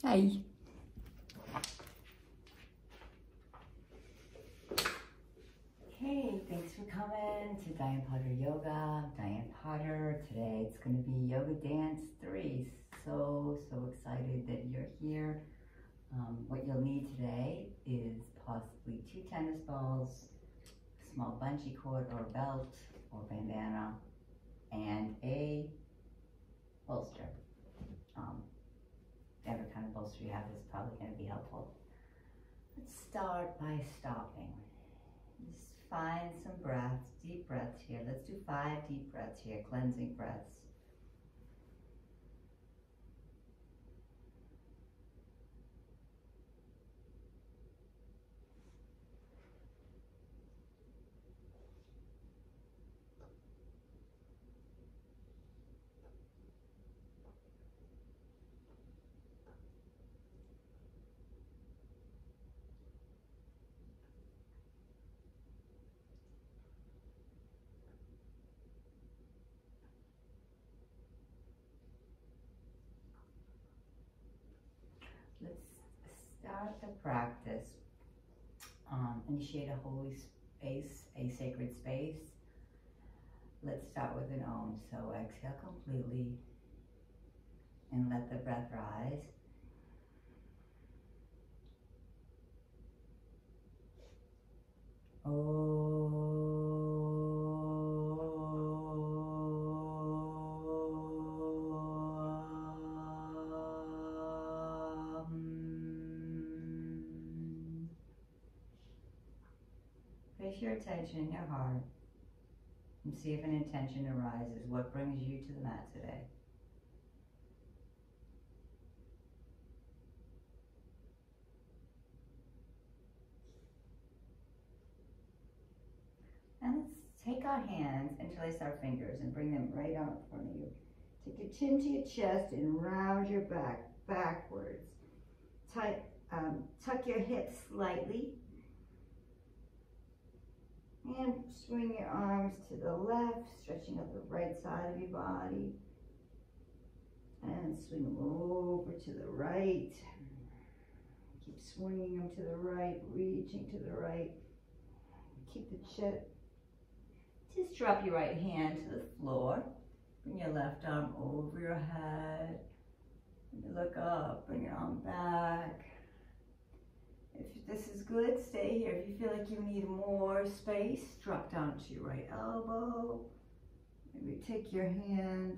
Hi. Hey, thanks for coming to Diane Potter Yoga. I'm Diane Potter. Today it's going to be Yoga Dance 3. So excited that you're here. What you'll need today is possibly 2 tennis balls, a small bungee cord or belt or bandana, and a bolster. Whatever kind of bolster you have is probably going to be helpful. Let's start by stopping. Just find some breaths, deep breaths here. Let's do 5 deep breaths here, cleansing breaths. Let's start the practice. Initiate a holy space, a sacred space. Let's start with an Om. So exhale completely and let the breath rise. Place your attention in your heart and see if an intention arises. What brings you to the mat today? And let's take our hands, interlace our fingers, and bring them right out in front of you. Take your chin to your chest and round your back backwards. Tuck your hips slightly. And swing your arms to the left, stretching up the right side of your body. And swing them over to the right. Keep swinging them to the right, reaching to the right. Keep the chest. Just drop your right hand to the floor. Bring your left arm over your head. And you look up, bring your arm back. If this is good, stay here. If you feel like you need more space, drop down to your right elbow. Maybe take your hand,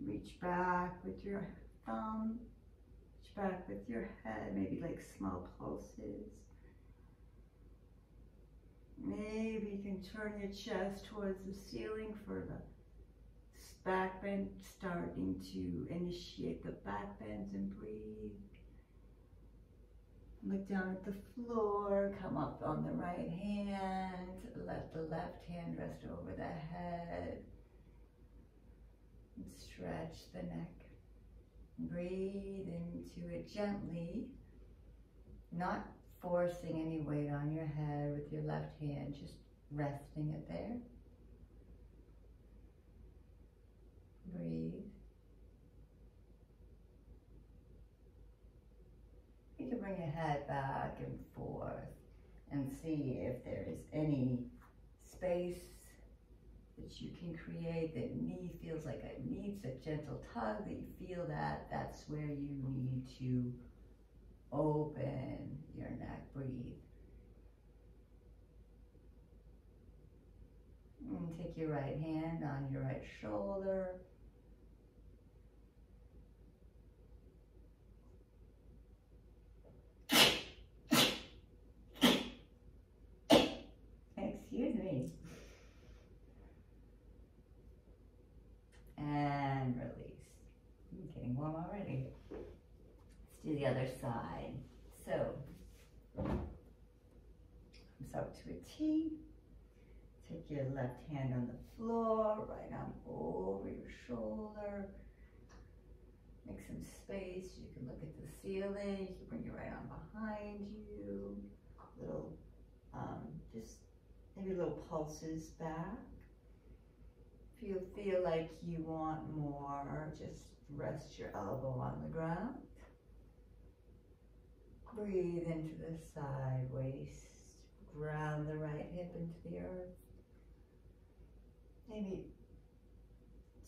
reach back with your thumb, reach back with your head, maybe like small pulses. Maybe you can turn your chest towards the ceiling for the back bend, starting to initiate the back bends and breathe. Look down at the floor, come up on the right hand, let the left hand rest over the head, and stretch the neck. Breathe into it gently, not forcing any weight on your head with your left hand, just resting it there. Breathe. You can bring your head back and forth and see if there is any space that you can create that feels like it needs a gentle tug, that you feel that that's where you need to open your neck. Breathe. And take your right hand on your right shoulder. Excuse me. And release. I'm getting warm already. Let's do the other side. So, arms up to a T. Take your left hand on the floor, right arm over your shoulder. Make some space. You can look at the ceiling. You can bring your right arm behind you. Little, just maybe little pulses back. If you feel like you want more, just rest your elbow on the ground. Breathe into the side waist. Ground the right hip into the earth. Maybe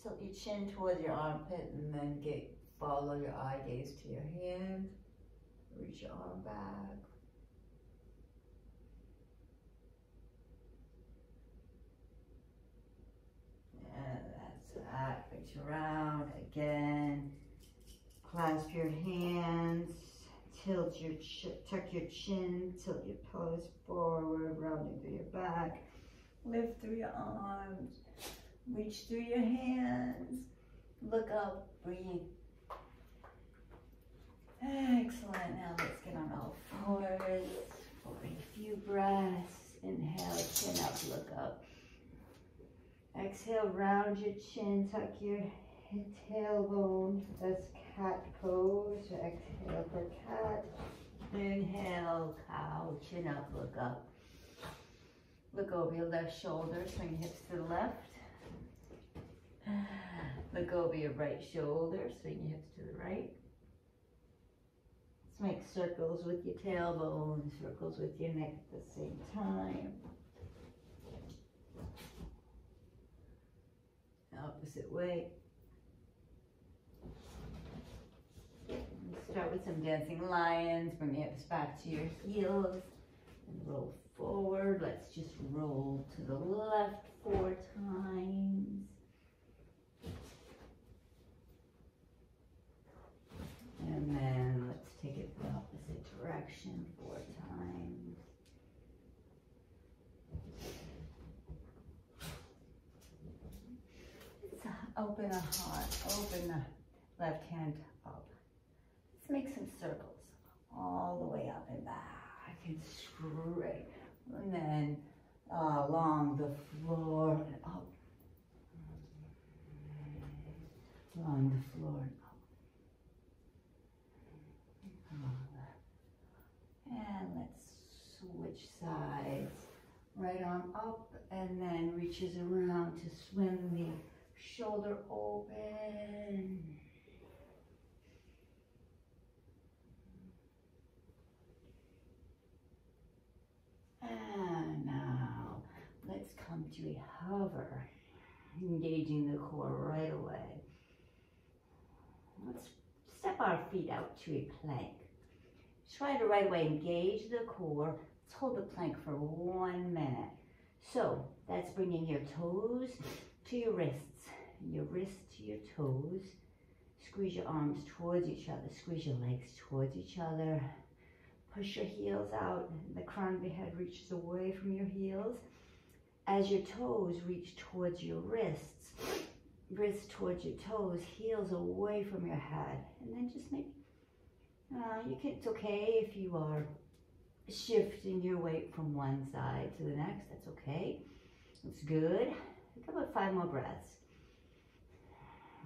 tilt your chin towards your armpit and then follow your eye gaze to your hand. Reach your arm back. And that's that. Reach around again. Clasp your hands. Tilt your tuck your chin. Tilt your pelvis forward, rounding through your back. Lift through your arms. Reach through your hands. Look up. Breathe. Excellent. Now let's get on all fours for a few breaths. Inhale, chin up, look up. Exhale, round your chin, tuck your tailbone. That's cat pose. Exhale for cat. Inhale, cow, chin up, look up. Look over your left shoulder, swing your hips to the left. Look over your right shoulder, swing your hips to the right. Let's make circles with your tailbone, circles with your neck at the same time. Opposite way. Start with some dancing lions. Bring your hips back to your heels and roll forward. Let's just roll to the left 4 times. And then let's take it the opposite direction 4 times. Open the heart, open the left hand up. Let's make some circles all the way up and back and straight. And then along the floor and up. Along the floor and up. And let's switch sides. Right arm up and then reaches around to swim the shoulder open. And now let's come to a hover, engaging the core right away. Let's step our feet out to a plank. Try to right away engage the core. Let's hold the plank for 1 minute. So that's bringing your toes to your wrists. Your wrists to your toes. Squeeze your arms towards each other. Squeeze your legs towards each other. Push your heels out. The crown of your head reaches away from your heels. As your toes reach towards your wrists, wrists towards your toes, heels away from your head. And then just maybe, it's okay if you are shifting your weight from one side to the next. That's okay. That's good. Take about 5 more breaths.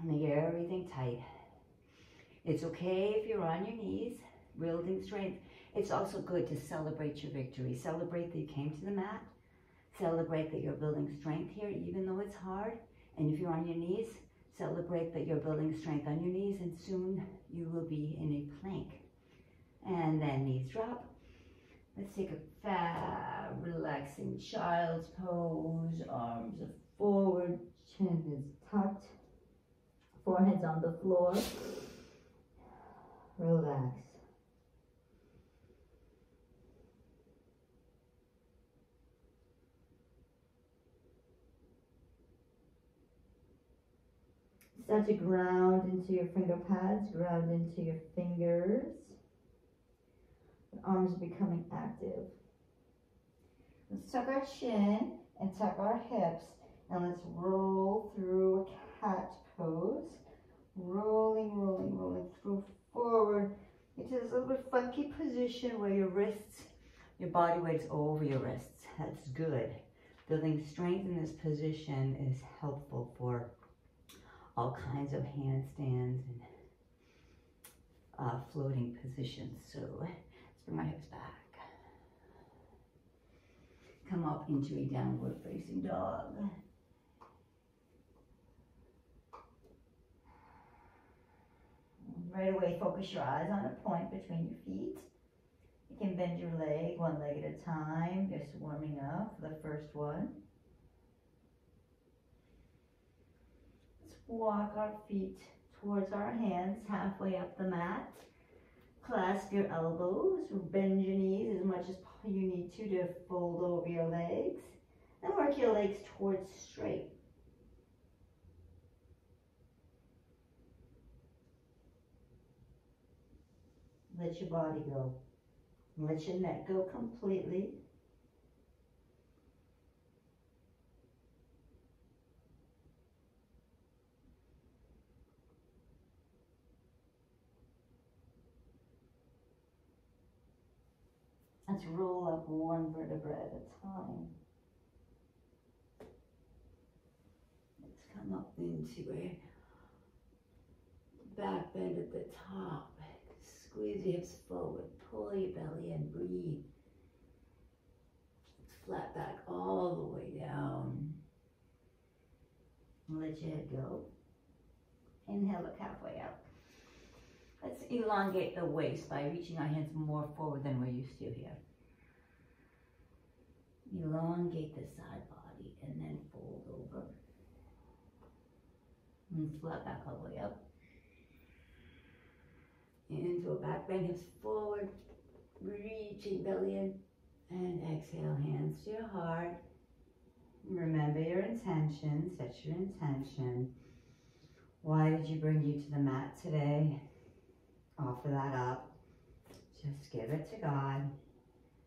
Make everything tight. It's okay if you're on your knees, building strength. It's also good to celebrate your victory. Celebrate that you came to the mat. Celebrate that you're building strength here, even though it's hard. And if you're on your knees, celebrate that you're building strength on your knees, and soon you will be in a plank. And then knees drop. Let's take a fat, relaxing child's pose. Arms are forward, chin is tucked, forehead's on the floor. Relax. Start to ground into your finger pads, ground into your fingers. The arms are becoming active. Let's tuck our chin and tuck our hips, and let's roll through a cat pose. Rolling, rolling, rolling through forward into this little bit funky position where your wrists, your body weight's over your wrists. That's good. Building strength in this position is helpful for all kinds of handstands and floating positions. So let's bring our hips back. Come up into a downward facing dog. Right away, focus your eyes on a point between your feet. can bend your leg one leg at a time, just warming up for the first one. Let's walk our feet towards our hands, halfway up the mat. Clasp your elbows, bend your knees as much as you need to fold over your legs. And work your legs towards straight. Let your body go. Let your neck go completely. Let's roll up one vertebra at a time. Let's come up into a back bend at the top. Squeeze your hips forward, pull your belly and breathe. Flat back all the way down. Let your head go. Inhale, look halfway up. Let's elongate the waist by reaching our hands more forward than we're used to here. Elongate the side body and then fold over. And flat back all the way up. Into a back bend, hips forward, reaching belly in, and exhale, hands to your heart. Remember your intention, set your intention. Why did you bring you to the mat today? Offer that up. Just give it to God.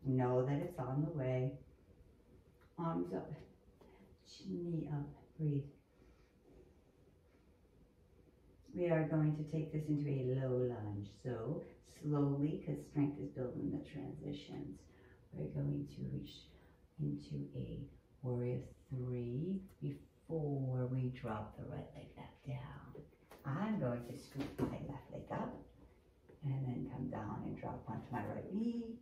Know that it's on the way. Arms up, knee up, breathe. We are going to take this into a low lunge. So slowly, because strength is built in the transitions, we're going to reach into a warrior 3 before we drop the right leg back down. I'm going to scoop my left leg up and then come down and drop onto my right knee.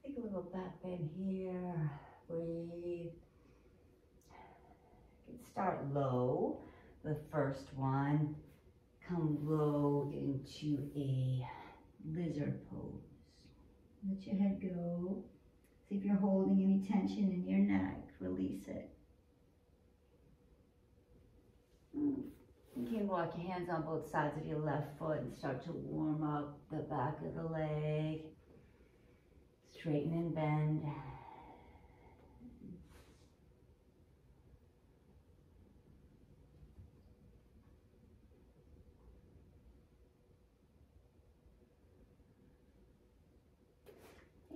Take a little back bend here. Breathe. You can start low. The first one. Come low into a lizard pose. Let your head go. See if you're holding any tension in your neck. Release it. You can walk your hands on both sides of your left foot and start to warm up the back of the leg. Straighten and bend.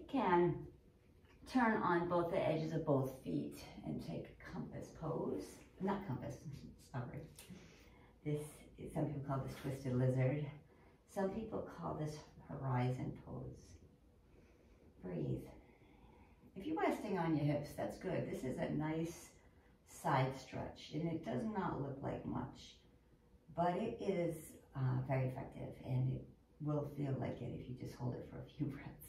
Can turn on both the edges of both feet and take a compass pose. Not compass, sorry. This, some people call this twisted lizard. Some people call this horizon pose. Breathe. If you're resting on your hips, that's good. This is a nice side stretch, and it does not look like much, but it is very effective, and it will feel like it if you just hold it for a few breaths.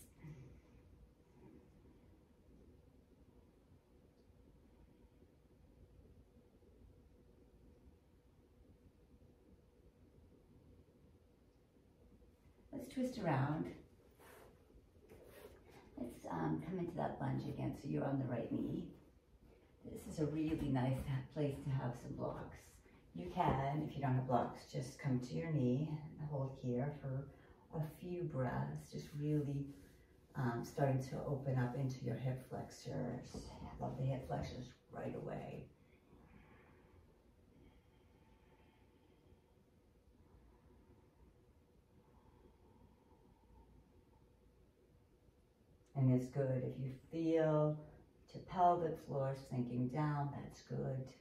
Let's twist around. Let's come into that lunge again, so you're on the right knee. This is a really nice place to have some blocks. You can, if you don't have blocks, just come to your knee and hold here for a few breaths, just really starting to open up into your hip flexors. I love the hip flexors right away. And it's good if you feel your pelvic floor sinking down, that's good.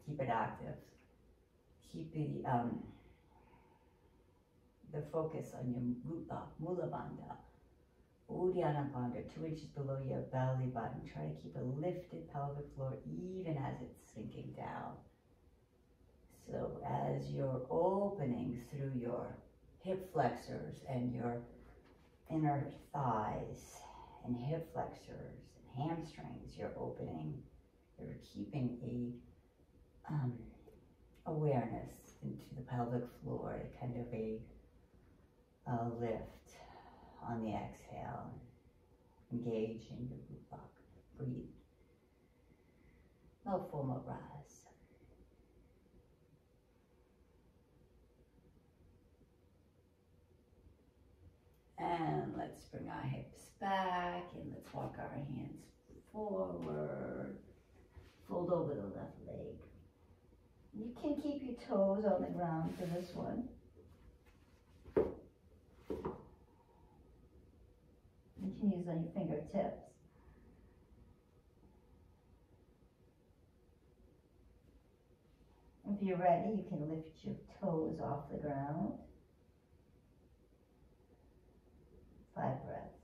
Keep it active. Keep the focus on your Mula Bandha, Uddiyana Bandha, 2 inches below your belly button. Try to keep a lifted pelvic floor even as it's sinking down. So as you're opening through your hip flexors and your inner thighs and hip flexors and hamstrings, you're opening, you're keeping a awareness into the pelvic floor, kind of a lift on the exhale. Engage in the root block. Breathe. No formal rise. And let's bring our hips back and let's walk our hands forward. Fold over the left leg. You can keep your toes on the ground for this one. You can use on your fingertips. If you're ready, you can lift your toes off the ground. 5 breaths.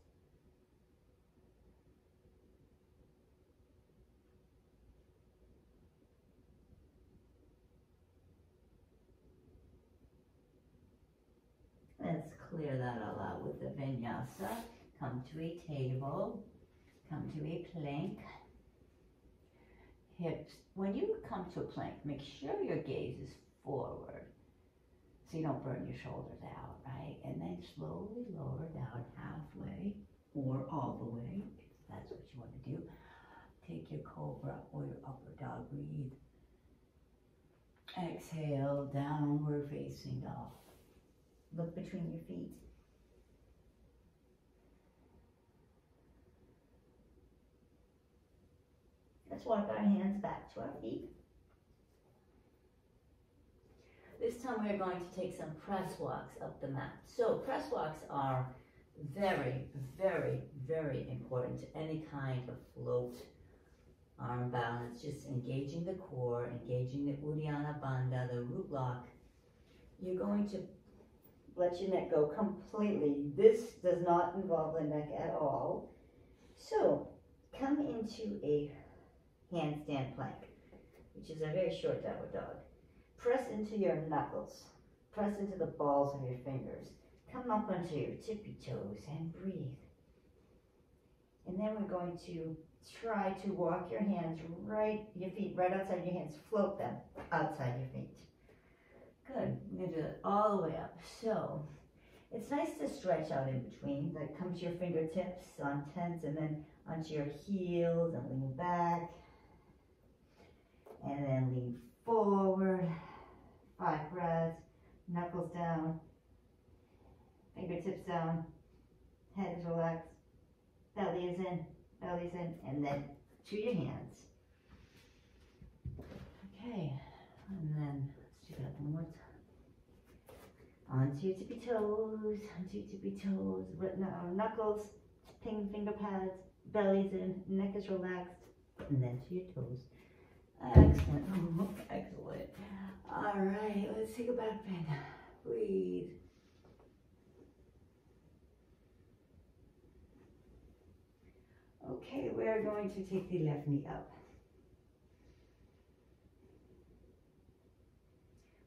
Let's clear that all out with the vinyasa. Come to a table. Come to a plank. Hips. When you come to a plank, make sure your gaze is forward so you don't burn your shoulders out, right? And then slowly lower down halfway or all the way, if that's what you want to do. Take your cobra or your upper dog. Breathe. Exhale, downward facing dog. Look between your feet. Let's walk our hands back to our feet. This time we're going to take some press walks up the mat. So press walks are very, very, very important to any kind of float arm balance. Just engaging the core, engaging the Uddiyana Bandha, the root block. You're going to let your neck go completely. This does not involve the neck at all. So come into a handstand plank, which is a very short downward dog. Press into your knuckles. Press into the balls of your fingers. Come up onto your tippy toes and breathe. And then we're going to try to walk your hands your feet right outside your hands. Float them outside your feet. Good. We're going to do it all the way up. So it's nice to stretch out in between. Like come to your fingertips on tens and then onto your heels and lean back. And then lean forward. 5 breaths. Knuckles down. Fingertips down. Head is relaxed. Belly is in. Belly's in. And then to your hands. Okay. And then let's do that one more time. Onto your tippy toes. Onto your tippy toes. Knuckles. Ping finger pads. Belly's in. Neck is relaxed. And then to your toes. Excellent. Excellent. All right, let's take a back bend. Breathe. Okay, we're going to take the left knee up.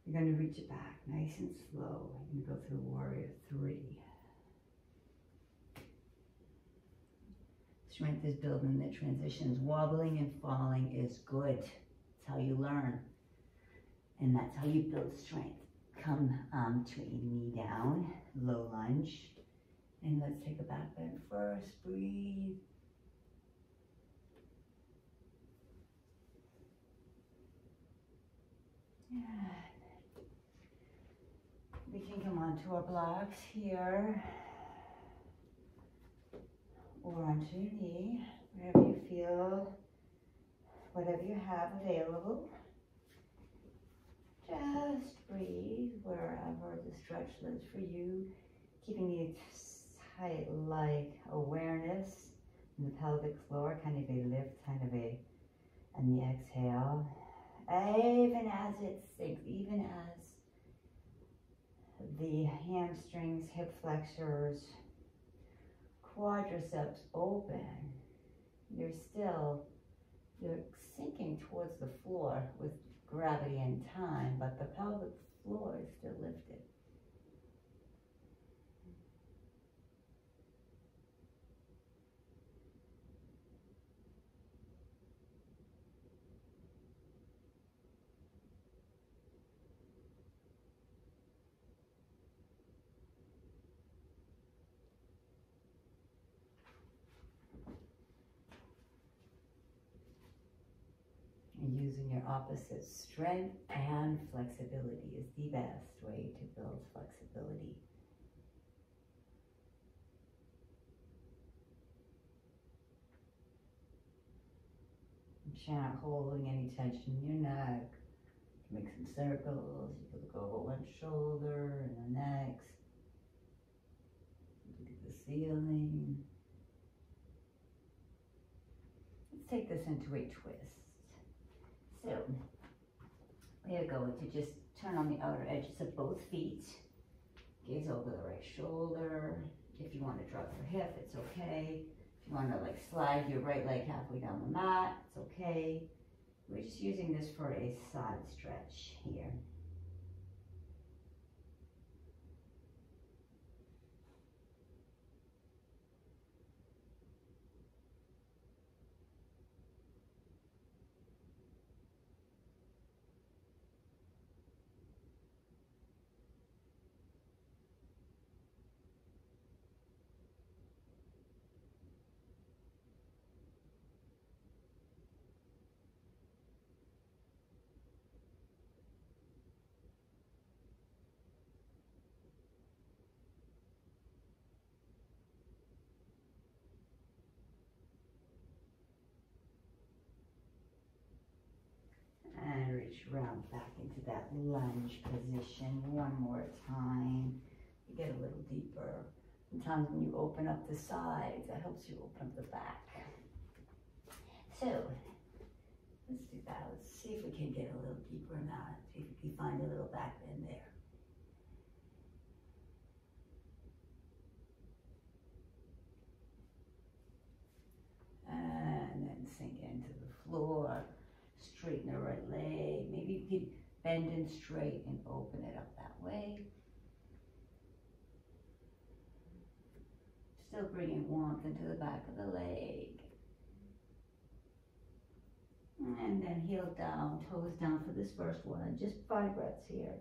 We're going to reach it back nice and slow. We're going to go through warrior 3. Strength is built in the transitions. Wobbling and falling is good. It's how you learn. And that's how you build strength. Come to a knee down, low lunge. And let's take a back bend first. Breathe. We can come onto our blocks here. Or onto your knee, wherever you feel, whatever you have available. Just breathe wherever the stretch lives for you, keeping the tight like awareness in the pelvic floor, kind of a lift, kind of a, and the exhale. Even as it sinks, even as the hamstrings, hip flexors, quadriceps open, you're sinking towards the floor with gravity and time, but the pelvic floor is still lifted. using your opposite. Strength and flexibility is the best way to build flexibility. You're not holding any tension in your neck. Make some circles. You can look over one shoulder and the next. Look at the ceiling. Let's take this into a twist. So we are going to just turn on the outer edges of both feet. Gaze over the right shoulder. If you want to drop your hip, it's okay. If you want to like slide your right leg halfway down the mat, it's okay. We're just using this for a side stretch here. And reach around back into that lunge position one more time. You get a little deeper. Sometimes when you open up the sides, that helps you open up the back. So, let's do that. Let's see if we can get a little deeper in that. See if we can find a little back bend there. And then sink into the floor. Straighten the right leg. Maybe you can bend and straight and open it up that way. Still bringing warmth into the back of the leg. And then heel down, toes down for this first one. Just 5 breaths here.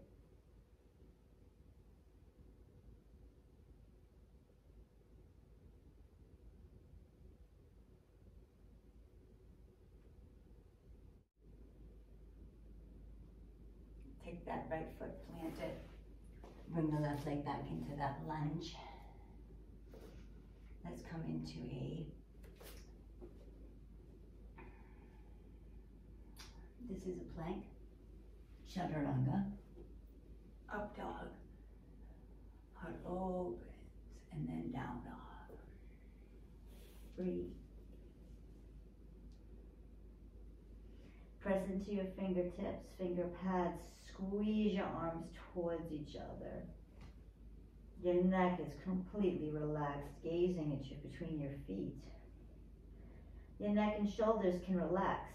Take that right foot, plant it. Bring the left leg back into that lunge. Let's come into this is a plank, chaturanga, up dog, heart opens, and then down dog. Breathe. Press into your fingertips, finger pads, squeeze your arms towards each other. Your neck is completely relaxed, gazing at you between your feet. Your neck and shoulders can relax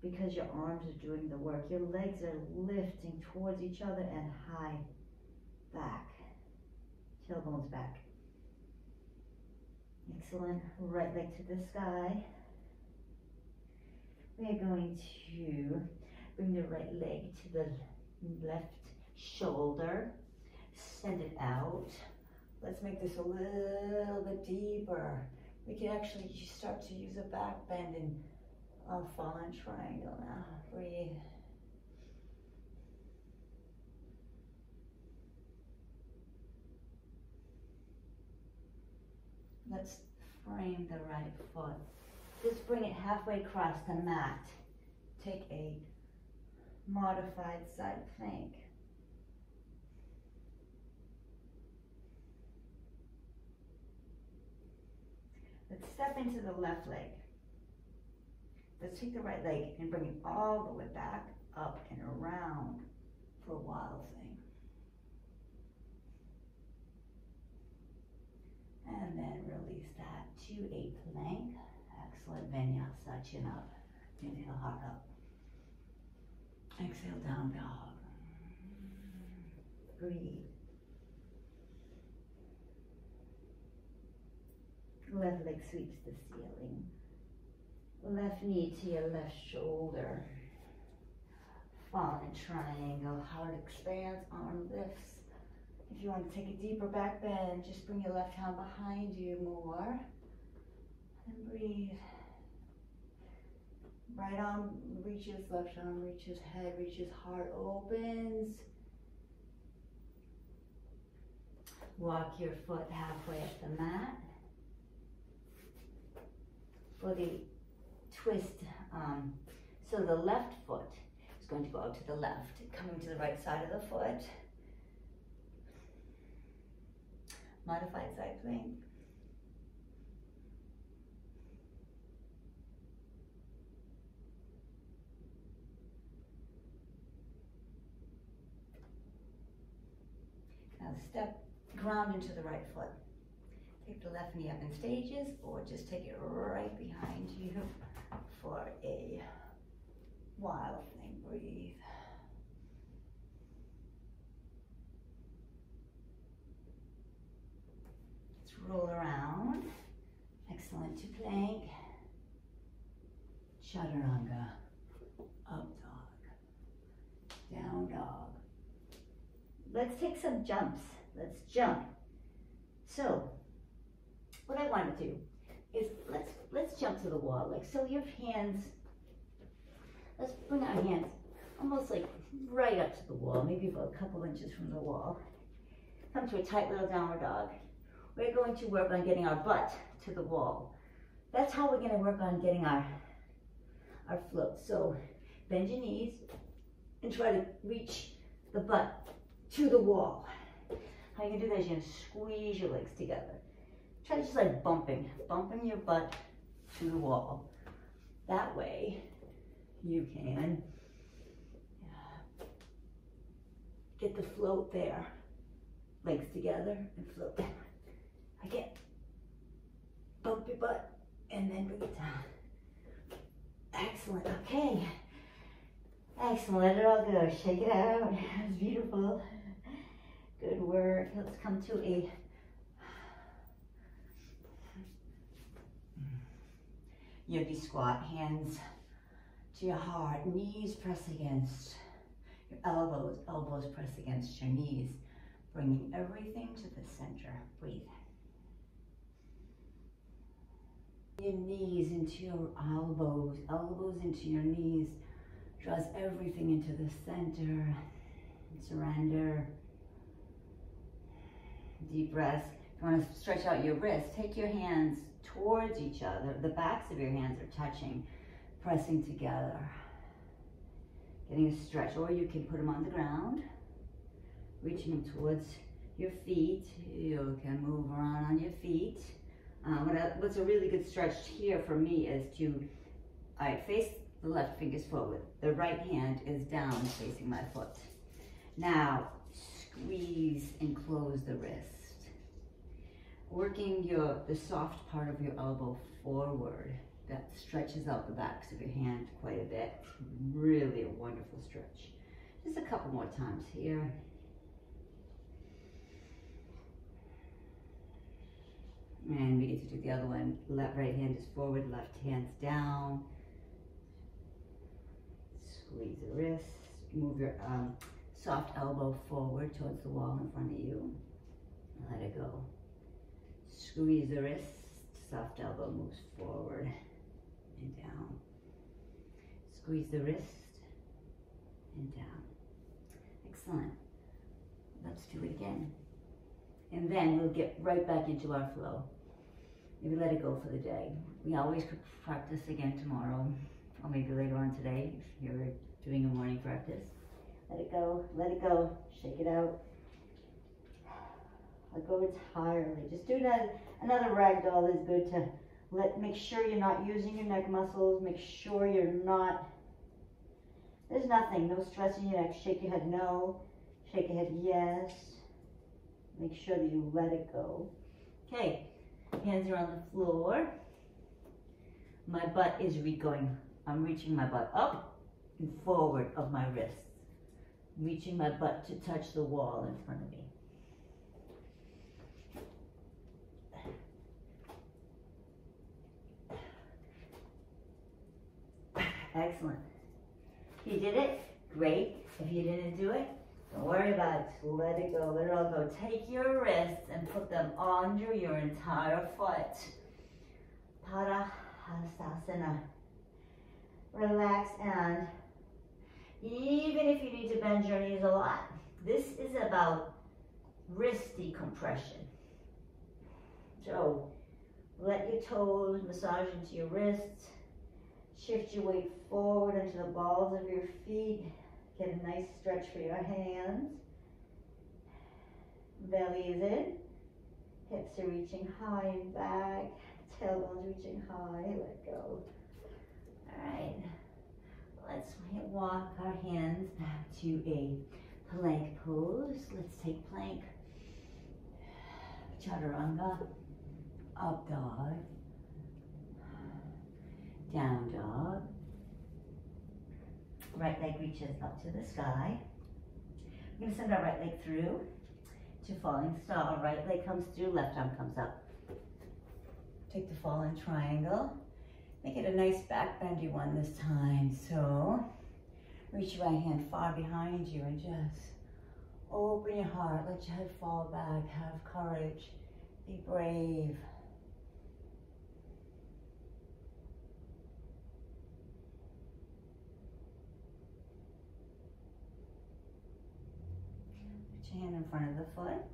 because your arms are doing the work. Your legs are lifting towards each other and high back. Tailbones back. Excellent. Right leg to the sky. We are going to bring the right leg to the left shoulder. Send it out. Let's make this a little bit deeper. We can actually start to use a back bend in a fallen triangle now. Breathe. Let's frame the right foot. Just bring it halfway across the mat. Take a modified side plank. Let's step into the left leg. Let's take the right leg and bring it all the way back, up and around for a wild thing. And then release that to a plank. Excellent. Vinyasa, chin up. Inhale, heart up. Exhale, down dog. Breathe. Left leg sweeps the ceiling. Left knee to your left shoulder. Fallen triangle. Heart expands, arm lifts. If you want to take a deeper back bend, just bring your left hand behind you more. And breathe. Right arm reaches, left arm reaches, head reaches, heart opens. Walk your foot halfway up the mat. For the twist, so the left foot is going to go out to the left, coming to the right side of the foot. Modified side plank. Now step, ground into the right foot. Take the left knee up in stages, or just take it right behind you for a wild thing. Breathe. Let's roll around. Excellent to plank. Chaturanga. Up dog. Down dog. Let's take some jumps. Let's jump. So, what I want to do is let's jump to the wall. Like, so your hands, let's bring our hands almost like right up to the wall, maybe about a couple inches from the wall. Come to a tight little downward dog. We're going to work on getting our butt to the wall. That's how we're going to work on getting our float. So bend your knees and try to reach the butt to the wall. How you can do that is you're going to squeeze your legs together. Try just like bumping your butt to the wall. That way you can get the float there. Legs together and float down. Again, bump your butt and then bring it down. Excellent, okay. Excellent, let it all go. Shake it out, that's beautiful. Good work. Let's come to a yogi squat. Hands to your heart, knees press against your elbows, elbows press against your knees, bringing everything to the center. Breathe. Your knees into your elbows, elbows into your knees, draws everything into the center. Surrender. Deep breaths. If you want to stretch out your wrists, take your hands towards each other. The backs of your hands are touching, pressing together. Getting a stretch, or you can put them on the ground, reaching them towards your feet. You can move around on your feet. What's a really good stretch here for me is to, face the left fingers forward. The right hand is down facing my foot. Now, squeeze and close the wrist. Working the soft part of your elbow forward. That stretches out the backs of your hand quite a bit. Really a wonderful stretch. Just a couple more times here. And we get to do the other one. Right hand is forward, left hand's down. Squeeze the wrist. Move your soft elbow forward towards the wall in front of you. Let it go. Squeeze the wrist. Soft elbow moves forward and down. Squeeze the wrist and down. Excellent. Let's do it again. And then we'll get right back into our flow. Maybe let it go for the day. We always could practice again tomorrow, or maybe later on today if you're doing a morning practice. Let it go, shake it out. Let go entirely. Just do another ragdoll is good to make sure you're not using your neck muscles. Make sure you're not, there's nothing, no stress in your neck. Shake your head no, shake your head yes. Make sure that you let it go. Okay, hands are on the floor. My butt is I'm reaching my butt up and forward of my wrists. Reaching my butt to touch the wall in front of me. Excellent. If you did it, great. If you didn't do it, don't worry about it. Let it go. Let it all go. Take your wrists and put them under your entire foot. Padahastasana. relax, and even if you need to bend your knees a lot, this is about wrist decompression. So let your toes massage into your wrists. Shift your weight forward into the balls of your feet. Get a nice stretch for your hands. Belly is in. Hips are reaching high and back. Tailbones reaching high. Let go. All right. Let's walk our hands back to a plank pose. Let's take plank. Chaturanga. Up dog. Down dog. Right leg reaches up to the sky. We're going to send our right leg through to falling star. Right leg comes through, left arm comes up. Take the fallen triangle. Make it a nice back bendy one this time. So reach your right hand far behind you and just open your heart. Let your head fall back. Have courage. Be brave. Put your hand in front of the foot.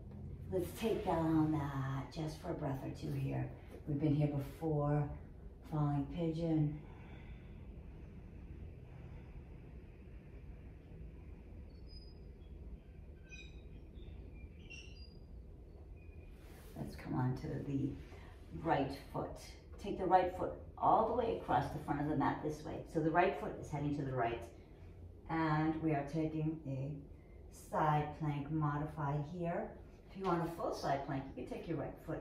Let's take down that just for a breath or two here. We've been here before. Falling pigeon. Let's come on to the right foot. Take the right foot all the way across the front of the mat this way. So the right foot is heading to the right. And we are taking a side plank modified here. If you want a full side plank, you can take your right foot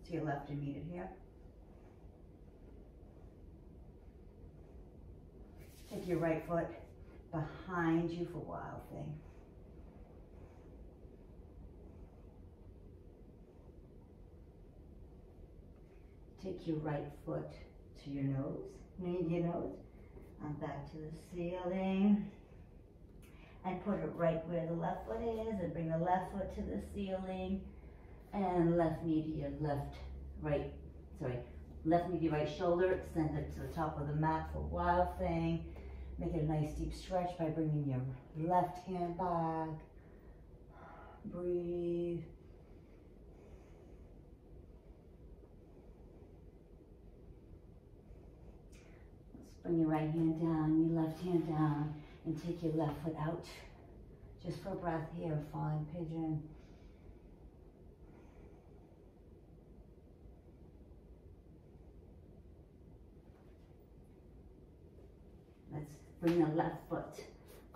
to your left and meet it here. Take your right foot behind you for wild thing. Take your right foot to your nose, median nose, and back to the ceiling. And put it right where the left foot is, and bring the left foot to the ceiling. And left knee to your left knee to your right shoulder. Extend it to the top of the mat for wild thing. Make it a nice deep stretch by bringing your left hand back. Breathe. Let's bring your right hand down, your left hand down, and take your left foot out. Just for a breath here, falling pigeon. Let's bring the left foot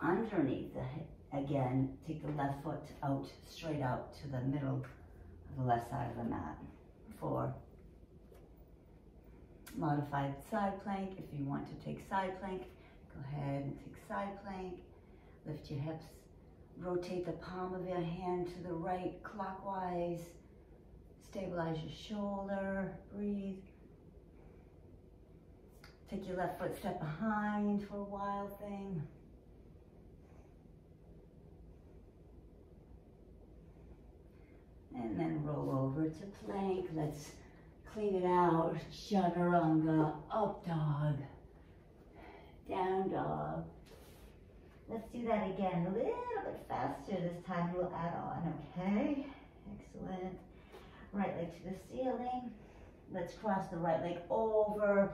underneath the hip. Again, take the left foot out, straight out to the middle of the left side of the mat. 4. Modified side plank. If you want to take side plank, go ahead and take side plank. Lift your hips. Rotate the palm of your hand to the right clockwise. Stabilize your shoulder. Breathe. Take your left foot, step behind for a wild thing. And then roll over to plank. Let's clean it out. Chaturanga, up dog, down dog. Let's do that again, a little bit faster this time. We'll add on, okay? Excellent. Right leg to the ceiling. Let's cross the right leg over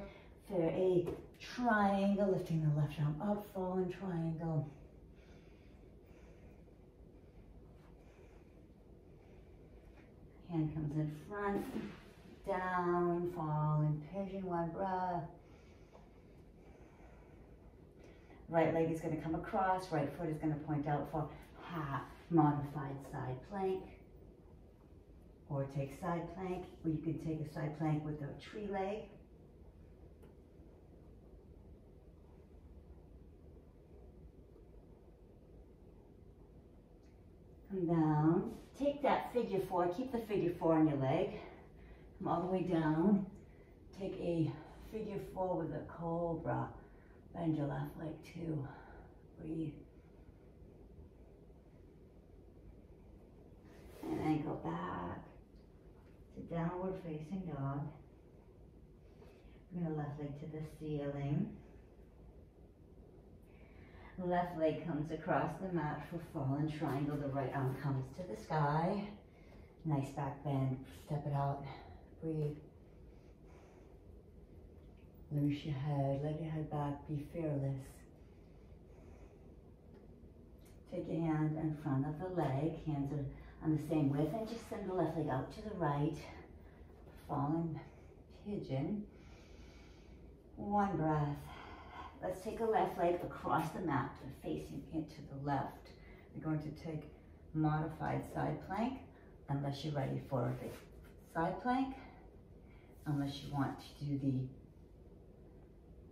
for a triangle, lifting the left arm up, fallen triangle. Hand comes in front, down, fallen pigeon, one breath. Right leg is going to come across, right foot is going to point out for half modified side plank. Or take side plank, or you can take a side plank with a tree leg. Come down, take that figure 4, keep the figure 4 on your leg. Come all the way down, take a figure 4 with a cobra. Bend your left leg too. Breathe. And then go back to downward facing dog. Bring the left leg to the ceiling. Left leg comes across the mat for fallen triangle. The right arm comes to the sky. Nice back bend. Step it out. Breathe. Loose your head. Let your head back. Be fearless. Take your hand in front of the leg. Hands are on the same width. And just send the left leg out to the right. Fallen pigeon. One breath. Let's take a left leg across the mat, facing it to the left. We're going to take modified side plank, unless you're ready for the side plank, unless you want to do the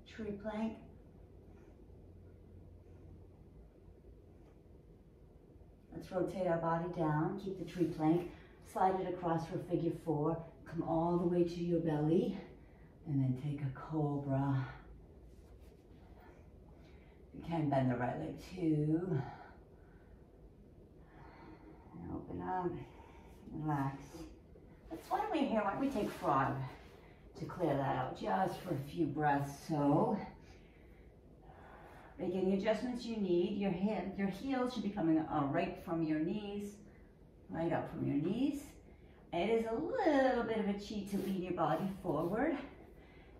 tree plank. Let's rotate our body down, keep the tree plank, slide it across for figure 4, come all the way to your belly, and then take a cobra. You can bend the right leg too. And open up, relax. Why don't we here, why don't we take frog to clear that out just for a few breaths. So, make any adjustments you need. Your heels should be coming right from your knees, right up from your knees. It is a little bit of a cheat to lean your body forward.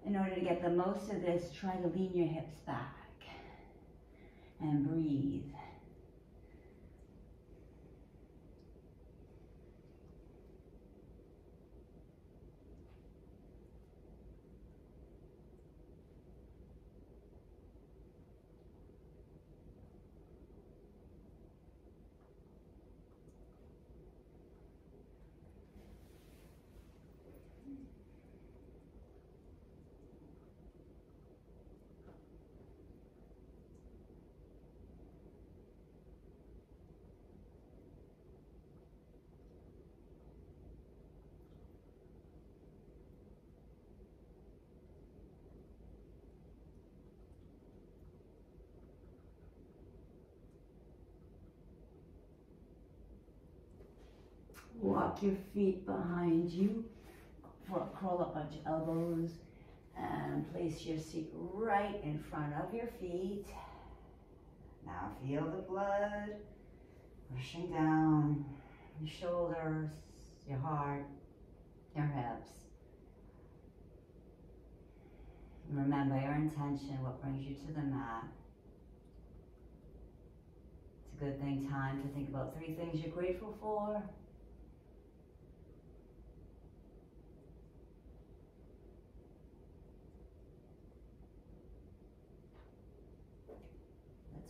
In order to get the most of this, try to lean your hips back. And breathe. Walk your feet behind you, curl up onto your elbows, and place your seat right in front of your feet. Now feel the blood rushing down your shoulders, your heart, your hips. And remember your intention, what brings you to the mat. It's a good time to think about 3 things you're grateful for.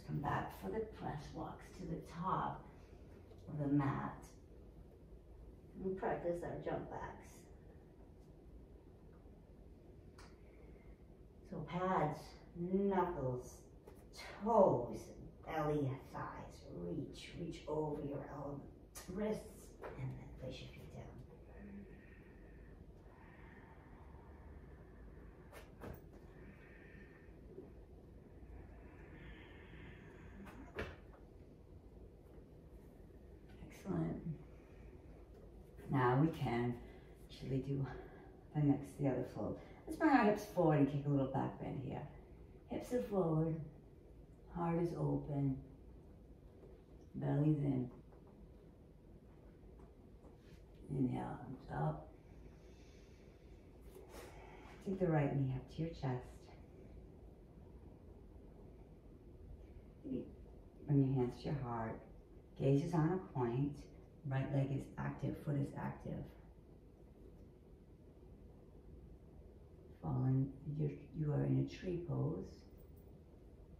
Come back for the press walks to the top of the mat. And practice our jump backs. So pads, knuckles, toes, belly, thighs. Reach over your wrists, and then place your feet down. Excellent. Now we can actually do the other flow. Let's bring our hips forward and kick a little back bend here. Hips are forward, heart is open, belly's in. Inhale, arms up. Take the right knee up to your chest. Bring your hands to your heart. Gaze is on a point. Right leg is active, foot is active. Fallen, you are in a tree pose.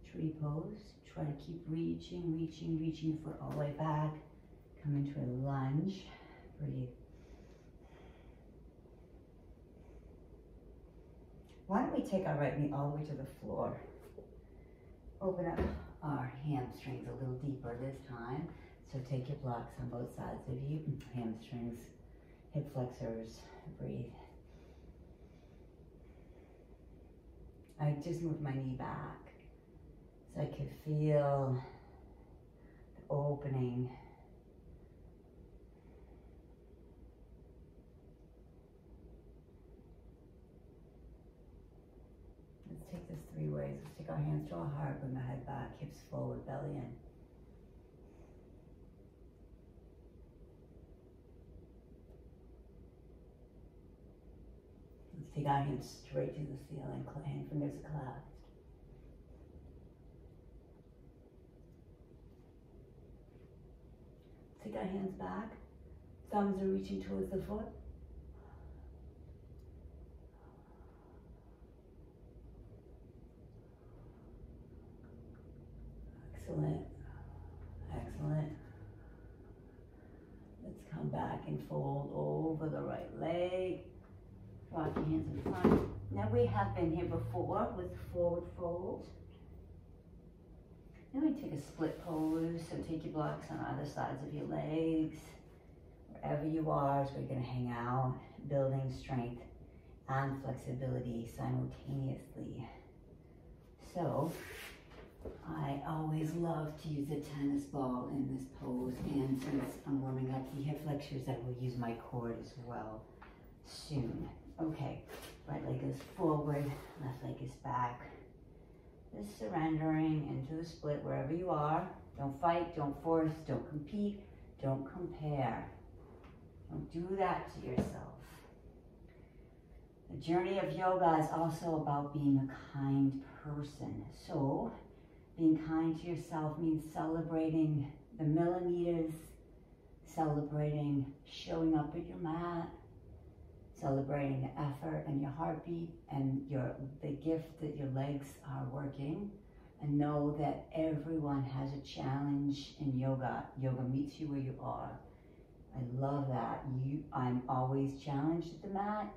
Tree pose. Try to keep reaching foot all the way back. Come into a lunge. Breathe. Why don't we take our right knee all the way to the floor? Open up our hamstrings a little deeper this time. So take your blocks on both sides of you. Hamstrings, hip flexors. Breathe. I just moved my knee back so I could feel the opening. Let's take this 3 ways. Let's take our our hands to our heart, bring our head back, hips forward, belly in. Let's take our hands straight to the ceiling, hand fingers clasped. Take our hands back, thumbs are reaching towards the foot. Excellent, excellent. Let's come back and fold over the right leg. Rock your hands in front. Now we have been here before with forward fold. Then we take a split pose, so take your blocks on either sides of your legs. Wherever you are is where you're gonna hang out, building strength and flexibility simultaneously. So, I always love to use a tennis ball in this pose, and since I'm warming up the hip flexors, I will use my cord as well soon. Okay, right leg is forward, left leg is back. Just surrendering into the split wherever you are. Don't fight, don't force, don't compete, don't compare. Don't do that to yourself. The journey of yoga is also about being a kind person. So, being kind to yourself means celebrating the millimeters, celebrating showing up at your mat, celebrating the effort and your heartbeat and the gift that your legs are working, and know that everyone has a challenge in yoga. Yoga meets you where you are. I love that. I'm always challenged at the mat.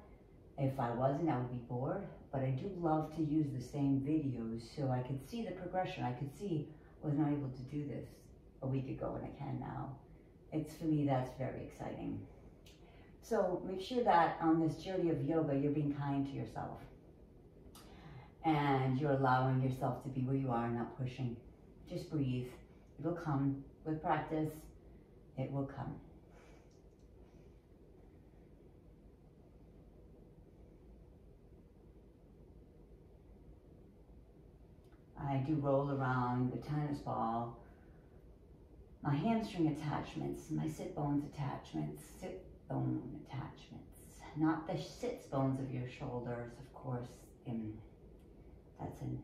If I wasn't, I would be bored, but I do love to use the same videos so I could see the progression. I could see I was not able to do this a week ago and I can now. For me, that's very exciting. So make sure that on this journey of yoga, you're being kind to yourself. And you're allowing yourself to be where you are, not pushing. Just breathe. It will come with practice. It will come. I do roll around the tennis ball. My hamstring attachments, my sit bones attachments, sit bone attachments, not the sits bones of your shoulders, of course. That's an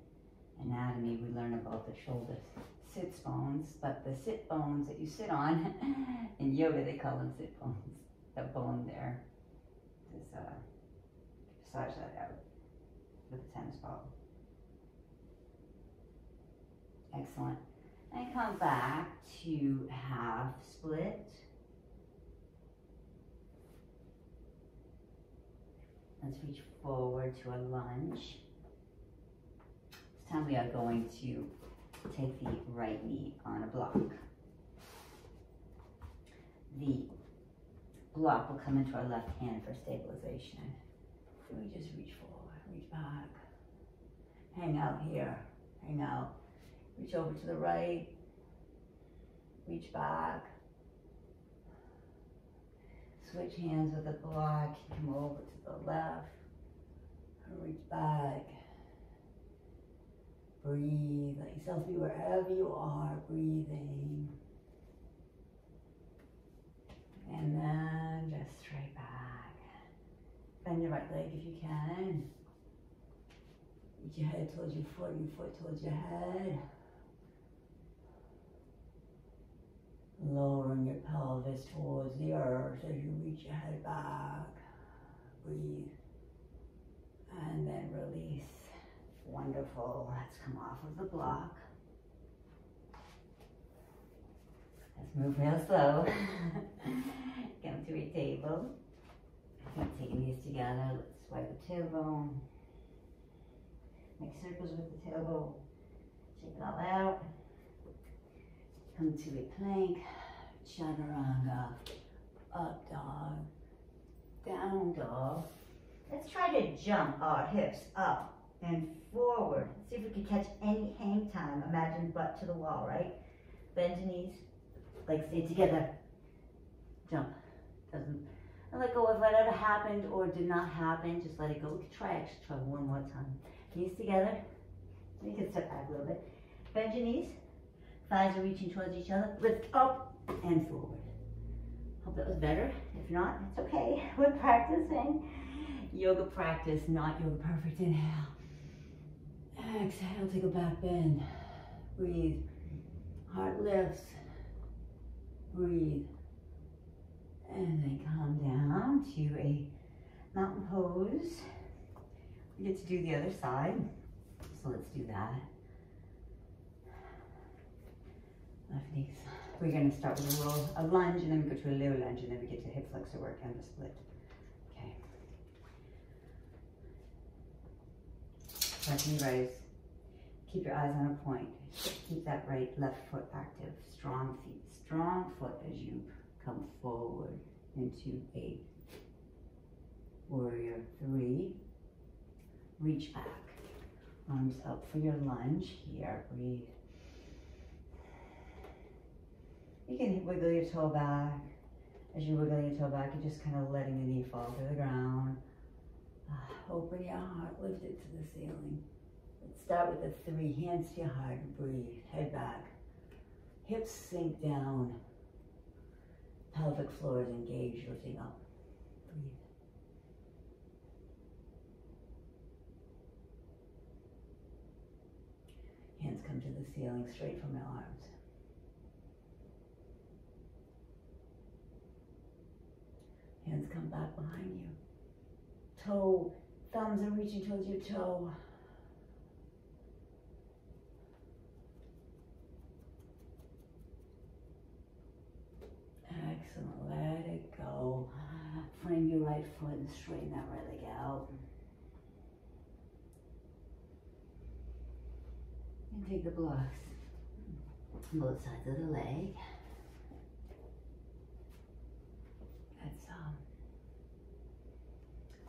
anatomy. We learn about the shoulder sits bones, but the sit bones that you sit on, in yoga they call them sit bones. That bone there, just massage that out with a tennis ball. Excellent. And come back to half split. Let's reach forward to a lunge. This time we are going to take the right knee on a block. The block will come into our left hand for stabilization. And we just reach forward, reach back. Hang out here, hang out. Reach over to the right, reach back. Switch hands with the block, come over to the left, reach back. Breathe, let yourself be wherever you are, breathing. And then just straight back. Bend your right leg if you can. Reach your head towards your foot towards your head. Lowering your pelvis towards the earth as you reach your head back. Breathe. And then release. Wonderful. Let's come off of the block. Let's move real slow. Come to a table. Taking these together. Let's swipe the tailbone. Make circles with the tailbone. Shake it all out. Come to a plank, chaturanga, up dog, down dog. Let's try to jump our hips up and forward. See if we can catch any hang time. Imagine butt to the wall, right? Bend your knees, legs stay together. Jump. And let go of whatever happened or did not happen. Just let it go. We can try one more time. Knees together, You can step back a little bit. Bend your knees. Thighs are reaching towards each other. Lift up and forward. Hope that was better. If not, it's okay. We're practicing. Yoga practice, not yoga perfect. Inhale. Exhale, take a back bend. Breathe. Heart lifts. Breathe. And then come down to a mountain pose. We get to do the other side. So let's do that. Left knees. We're going to start with a lunge, and then we go to a low lunge, and then we get to hip flexor work and the split. Okay. Left knee rise. Keep your eyes on a point. Keep that left foot active. Strong feet. Strong foot as you come forward into a warrior 3. Reach back. Arms up for your lunge here. Breathe. You can wiggle your toe back. As you wiggle your toe back, you're just kind of letting the knee fall to the ground. Open your heart, lift it to the ceiling. Let's start with the 3. Hands to your heart. Breathe. Head back. Hips sink down. Pelvic floor is engaged, lifting up. Breathe. Hands come to the ceiling, straight from your arms. Hands come back behind you. Thumbs are reaching towards your toe. Excellent, let it go. Frame your right foot and straighten that right leg out. And take the blocks on both sides of the leg.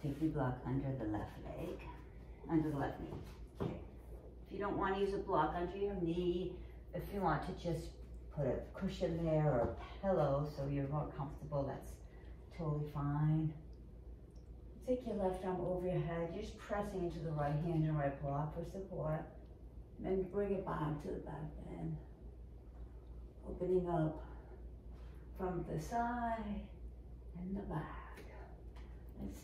Take the block under the left leg, under the left knee. Okay. If you don't want to use a block under your knee, if you want to just put a cushion there or a pillow so you're more comfortable, that's totally fine. Take your left arm over your head. You're just pressing into the right hand and right block for support. And then bring it back to the back bend. Opening up from the side and the back. Let's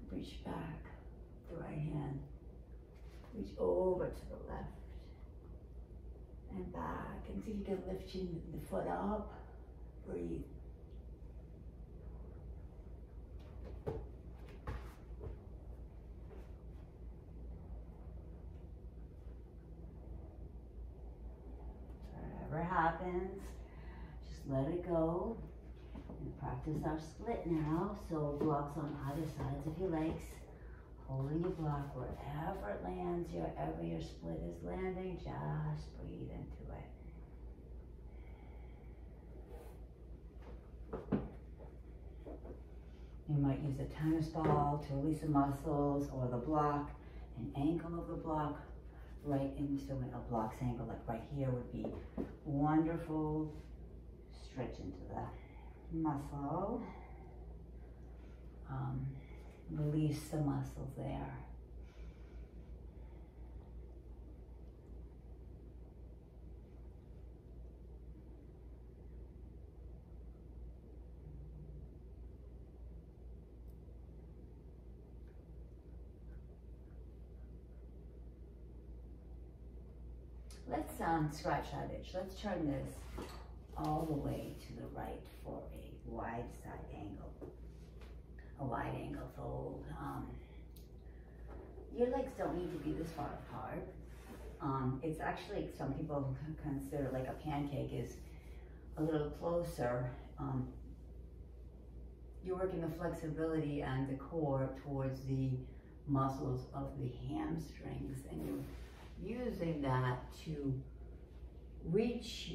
reach back, the right hand, reach over to the left, and back, and see if you can lift the foot up, breathe. Whatever happens, just let it go. And practice our split now, so blocks on either sides of your legs. Holding your block wherever it lands, wherever your split is landing, just breathe into it. You might use a tennis ball to release the muscles, or the block, an angle of the block, right into a block's angle, like right here would be wonderful. Stretch into the muscle, release the muscles there. Let's scratch that itch. Let's turn this all the way to the right for a wide side angle, a wide angle fold. Your legs don't need to be this far apart. It's actually, some people consider like a pancake is a little closer. You're working the flexibility and the core towards the muscles of the hamstrings, and you're using that to reach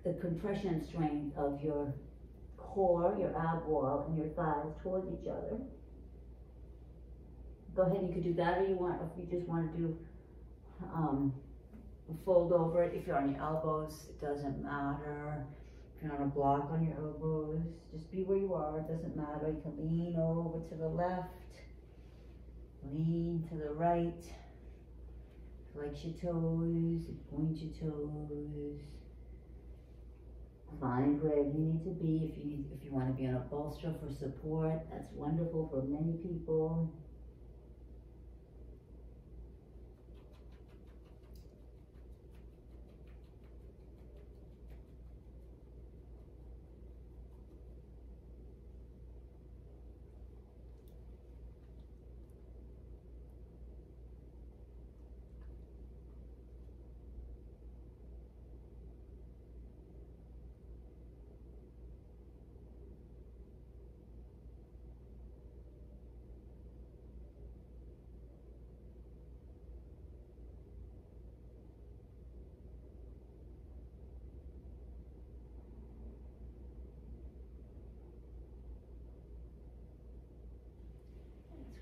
the compression strength of your core, your ab wall, and your thighs towards each other. Go ahead, you could do that, or if you just want to do fold over it. If you're on your elbows, it doesn't matter. If you're on a block on your elbows, just be where you are, it doesn't matter. You can lean over to the left Lean to the right. Flex your toes, point your toes. Find wherever you need to be. If you want to be on a bolster for support, that's wonderful for many people.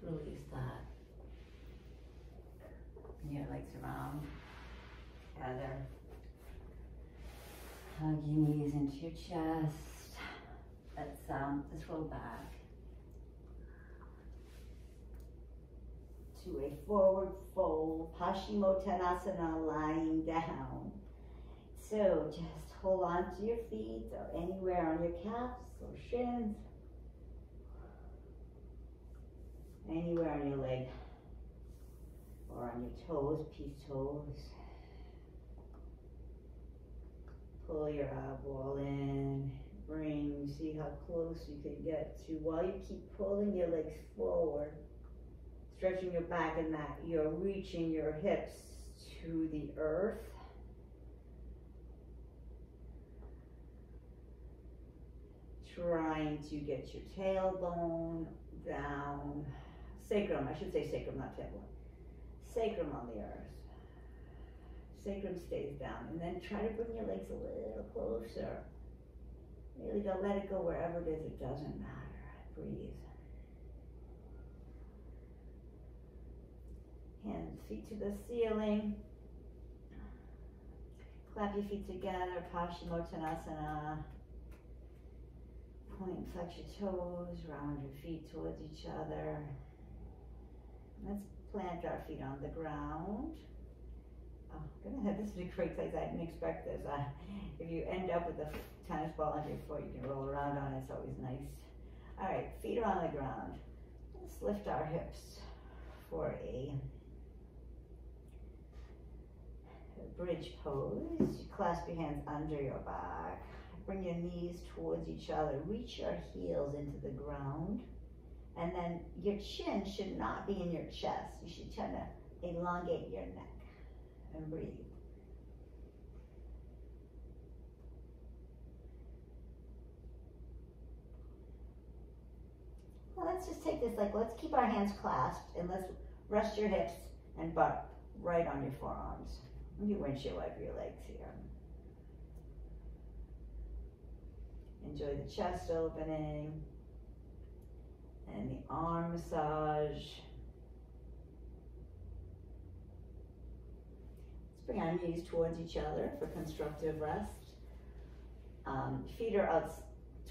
Release that. Bring your legs around. Together. Hug your knees into your chest. Let's roll back to a forward fold, Paschimottanasana, lying down. So just hold on to your feet or anywhere on your calves or shins. Anywhere on your leg or on your toes, peace toes. Pull your eyeball in, bring, see how close you can get to, while you keep pulling your legs forward, stretching your back and that you're reaching your hips to the earth. Trying to get your tailbone down. Sacrum, I should say sacrum, not tailbone. Sacrum on the earth. Sacrum stays down. And then try to bring your legs a little closer. Really don't let it go wherever it is, it doesn't matter. Breathe. Hands, feet to the ceiling. Clap your feet together, Paschimottanasana. Point and flex your toes, round your feet towards each other. Let's plant our feet on the ground. Oh, goodness, this is a great place. I didn't expect this. If you end up with a tennis ball under your foot, you can roll around on it. It's always nice. All right, feet are on the ground. Let's lift our hips for a bridge pose. You clasp your hands under your back. Bring your knees towards each other. Reach your heels into the ground. And then your chin should not be in your chest. You should try to elongate your neck. And breathe. Well, let's just take this, let's keep our hands clasped and let's rest your hips and butt right on your forearms. You windshield wipe your legs here. Enjoy the chest opening and the arm massage. Let's bring our knees towards each other for constructive rest. Feet are out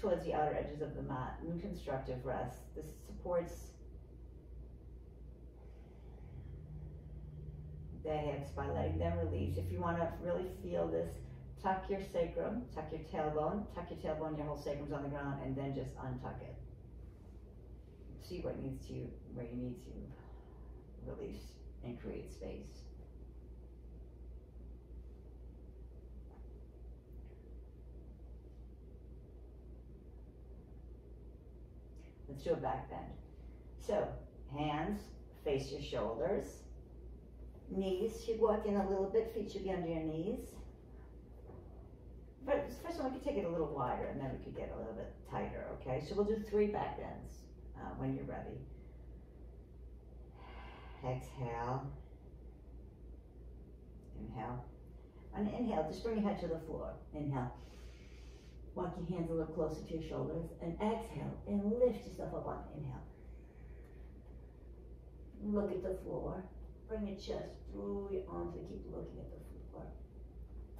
towards the outer edges of the mat in constructive rest. This supports the hips by letting them release. If you want to really feel this, tuck your sacrum, tuck your tailbone, your whole sacrum's on the ground, and then just untuck it. See where you need to release and create space. Let's do a back bend. So, hands face your shoulders. Knees should walk in a little bit, feet should be under your knees. But first one, we could take it a little wider and then we could get a little bit tighter, okay? So we'll do 3 back bends when you're ready. Exhale. Inhale. On inhale, just bring your head to the floor. Inhale. Walk your hands a little closer to your shoulders. And exhale, and lift yourself up on inhale. Look at the floor. Bring your chest through your arms and keep looking at the floor.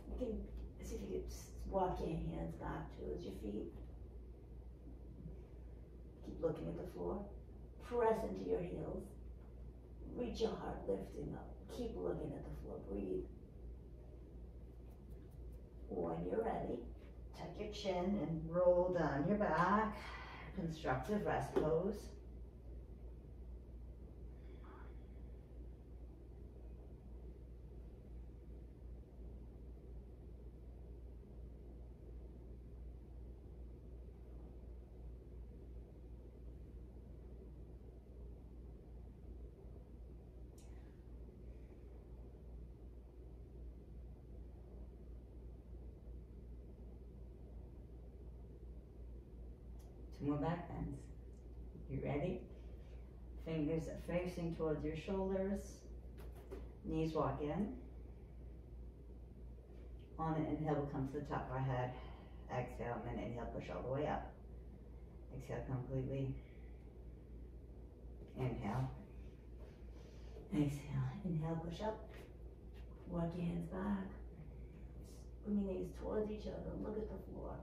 You can see if you can walk your hands back towards your feet. Keep looking at the floor. Press into your heels. Reach your heart lifting up. Keep looking at the floor. Breathe. When you're ready, tuck your chin and roll down your back. Constructive rest pose. Two more back bends. You ready? Fingers are facing towards your shoulders. Knees walk in. On an inhale, we'll come to the top of our head. Exhale, and then inhale, push all the way up. Exhale completely. Inhale. Exhale. Inhale, push up. Walk your hands back. Bring your knees towards each other. Look at the floor.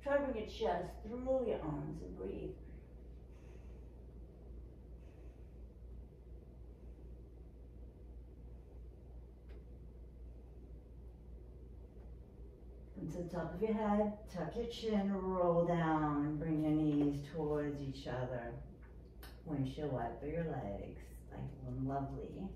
Try to bring your chest through your arms and breathe. Come to the top of your head, tuck your chin, roll down, bring your knees towards each other. Windshield wiper your legs, like lovely.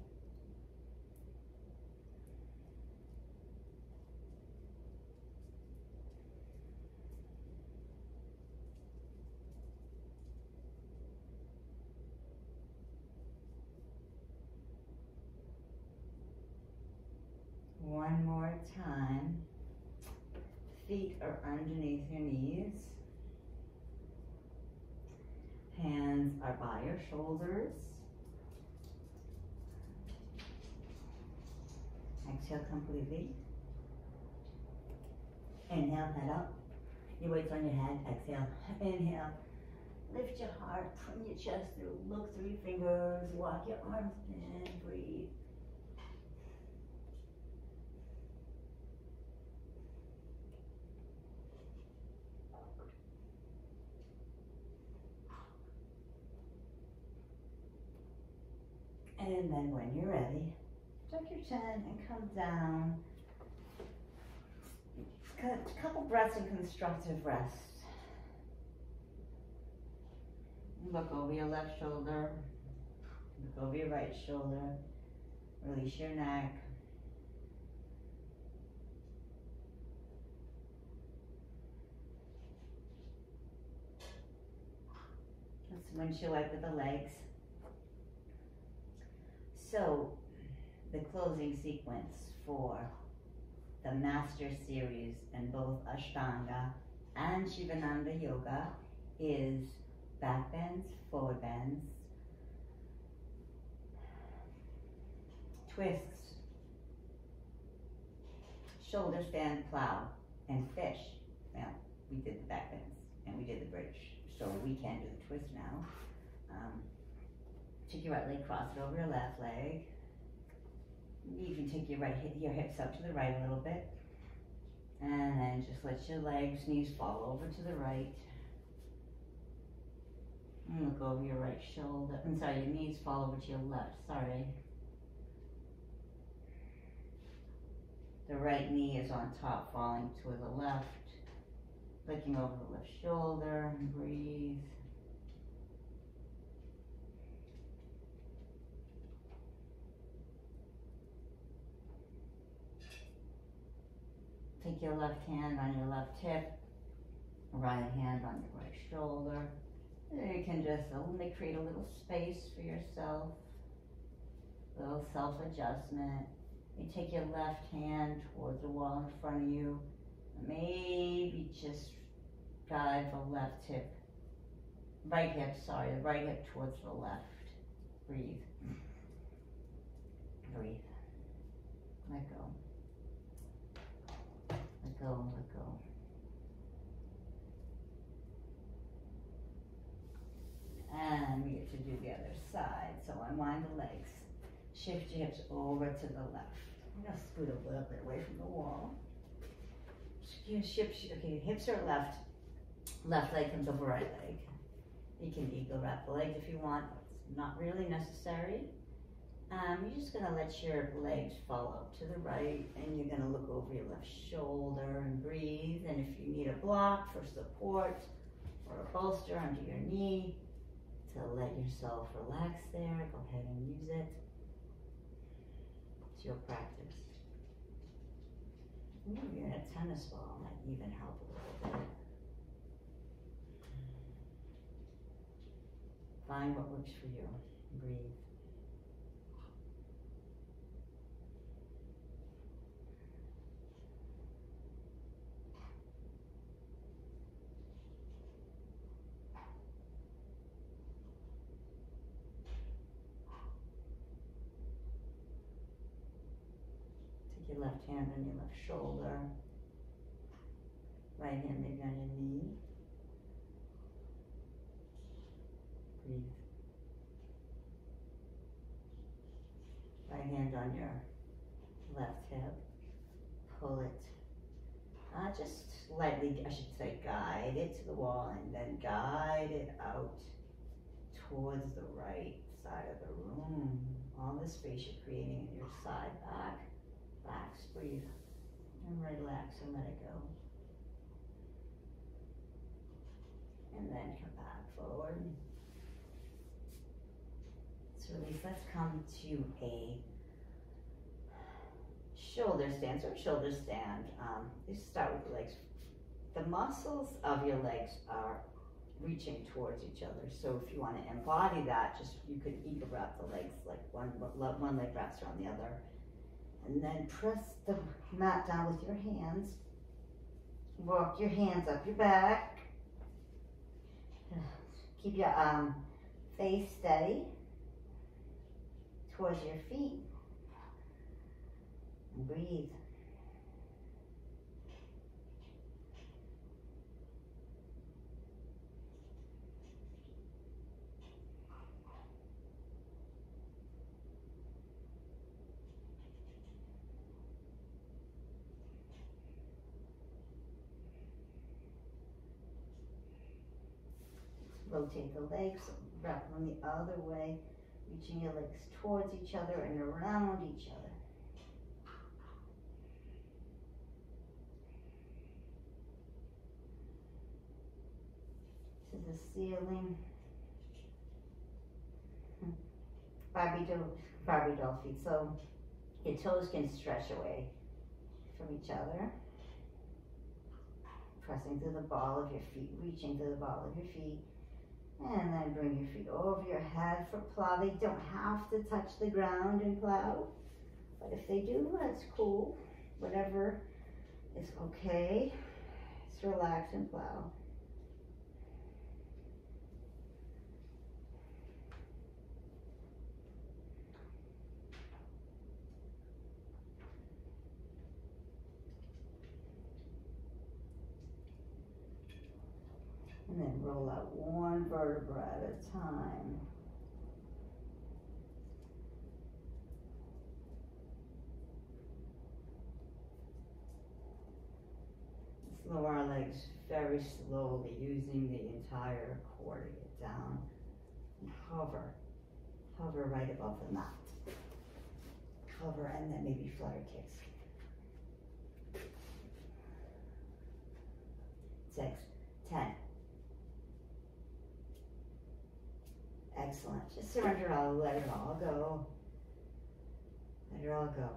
One more time. Feet are underneath your knees. Hands are by your shoulders. Exhale completely. Inhale, head up. Your weight's on your head. Exhale. Inhale. Lift your heart. Bring your chest through. Look through your fingers. Walk your arms in. Breathe. And then when you're ready, tuck your chin and come down. A couple breaths in constructive rest. Look over your left shoulder. Look over your right shoulder. Release your neck. Let's windshield wipe with the legs. So, the closing sequence for the Master Series in both Ashtanga and Shivananda Yoga is back bends, forward bends, twists, shoulder stand plow, and fish. Now, we did the back bends and we did the bridge, so we can do the twist now. Take your right leg, cross it over your left leg. You can take your hips up to the right a little bit. And then just let your legs, knees fall over to the right. And look over your right shoulder. I'm sorry, your knees fall over to your left, sorry. The right knee is on top, falling to the left. Looking over the left shoulder, and breathe. Take your left hand on your left hip, right hand on your right shoulder. You can just create a little space for yourself, a little self-adjustment. You take your left hand towards the wall in front of you. Maybe just guide the left hip, the right hip towards the left. Breathe. Breathe. Let go. Let go, let go. And we get to do the other side. So unwind the legs. Shift your hips over to the left. I'm going to scoot a little bit away from the wall. Okay, hips are left. Left leg comes over right leg. You can eagle wrap the legs if you want. It's not really necessary. you're just going to let your legs fall out to the right, and you're going to look over your left shoulder and breathe. And if you need a block for support or a bolster under your knee to let yourself relax there, go ahead and use it. It's your practice. Maybe a tennis ball might even help a little bit. Find what works for you. Breathe. Take your left hand on your left shoulder. Right hand maybe on your knee. Breathe. Right hand on your left hip. Pull it. Just lightly, I should say, guide it to the wall and then guide it out towards the right side of the room. All the space you're creating in your side, back. Relax, breathe, and relax and let it go. And then come back forward. So release. Let's come to a shoulder stand. So shoulder stand. Just start with the legs. The muscles of your legs are reaching towards each other. So if you want to embody that, just you could ego wrap the legs like one leg wraps around the other. And then press the mat down with your hands. Walk your hands up your back. Keep your face steady towards your feet. And breathe. Rotate the legs, wrap them the other way, reaching your legs towards each other and around each other. To the ceiling. Barbie doll feet. So your toes can stretch away from each other. Pressing to the ball of your feet, reaching to the ball of your feet. And then bring your feet over your head for plow. They don't have to touch the ground and plow, but if they do, that's cool. Whatever is okay. Just relax and plow. And then roll out one vertebra at a time. Let's lower our legs very slowly, using the entire core to get down. And hover. Hover right above the mat. Hover and then maybe flutter kicks. 6, 10. Excellent. Just surrender it all, let it all go. Let it all go.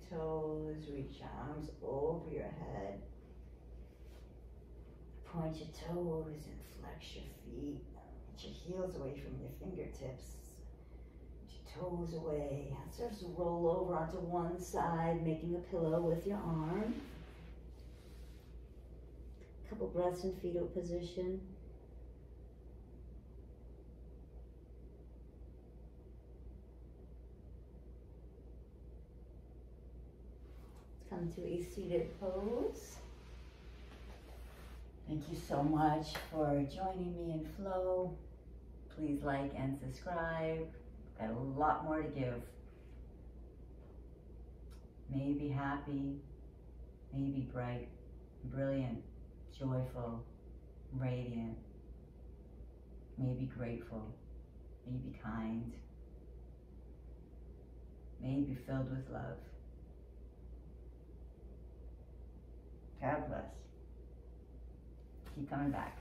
toes, reach arms over your head. Point your toes and flex your feet. Get your heels away from your fingertips. Get your toes away. Just roll over onto one side, making a pillow with your arm. Couple breaths in fetal position. Come to a seated pose. Thank you so much for joining me in flow. Please like and subscribe. Got a lot more to give. May be happy, may be bright, brilliant, joyful, radiant. May be grateful, may be kind. May be filled with love. God bless. Keep coming back.